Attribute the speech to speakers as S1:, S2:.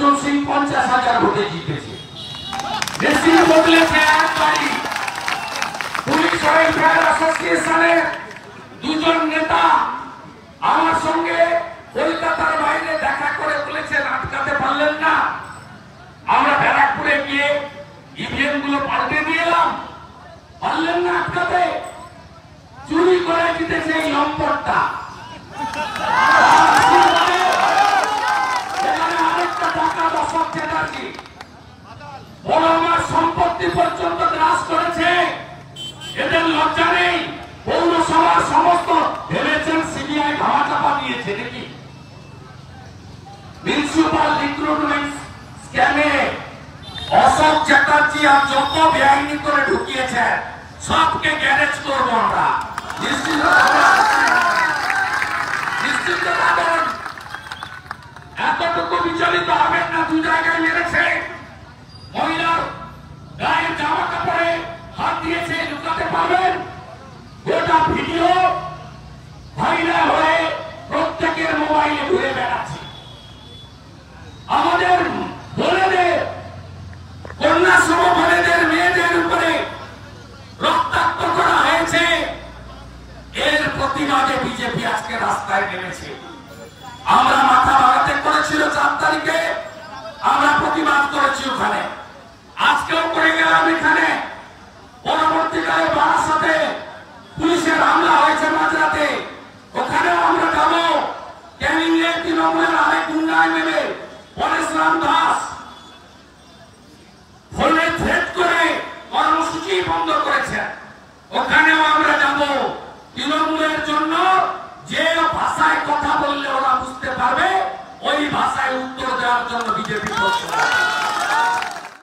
S1: অর্জুন সিং 50,000 ভোটে জিতেছে। মেশিন বদলেছে একবারই। পুলিশ ওয়েলফেয়ার অ্যাসোসিয়েশনের দুজন নেতা আমার সঙ্গে কলকাতার বাইরে দেখা করে বলেছেন আটকাতে পারলেন না। আমরা ব্যারাকপুরে গিয়ে ইভিএম গুলো পাল্টে দিয়ে এলাম, পারলেন না আটকাতে। চুরি করে জিতেছে এই নম্বরটা। আরেকটা টাকা দশক চ্যাটার্জি বড় আমার সম্পত্তি পর্যন্ত গ্রাস করেছে। এদের লজ্জা নেই। পৌরসভার সমস্ত ভেবেছেন সিবিআই ধামাচাপা দিয়েছে নাকি? মিউনিসিপাল রিক্রুটমেন্ট স্ক্যামে অশোক চ্যাটার্জি আর যত বেআইনি করে ঢুকিয়েছে সবকে গ্যারেজ করবো আমরা। নিশ্চিত থাকুন, এতটুকু বিচলিত হবেন না। দু জায়গায় মেরেছে, মহিলার গায়ের জামা কাপড়ে হাত দিয়েছে, লুকাতে পারবেন? গোটা ভিডিও ভাইরাল হয়ে প্রত্যেকের মোবাইলে ঘুরে বেড়াচ্ছে। আমাদের বোনেদের, কন্যা সম বোনেদের, মেয়েদের উপরে রক্তাক্ত করা হয়েছে। এর প্রতিবাদে বিজেপি আজকে রাস্তায় নেমেছে। আমরা মাথা ভাঙাতে করেছিল 4 তারিখে, আমরা প্রতিবাদ করেছি ওখানে, আজকেও করে গেলাম এখানে। পরবর্তীকালে বারাসাতে পুলিশের হামলা হয়েছে মাঝরাতে, ওখানেও আমরা যাবো। ক্যানিংয়ে তৃণমূলের আরেক গুন্ডায় নেমে পরেশরাম দাস ফোনে থ্রেট করে কর্মসূচি বন্ধ করেছে, ওখানেও আমরা যাব। তৃণমূলের জন্য যে ভাষায় কথা বললে ওরা বুঝতে পারবে, ওই ভাষায় উত্তর দেওয়ার জন্য বিজেপি করছে।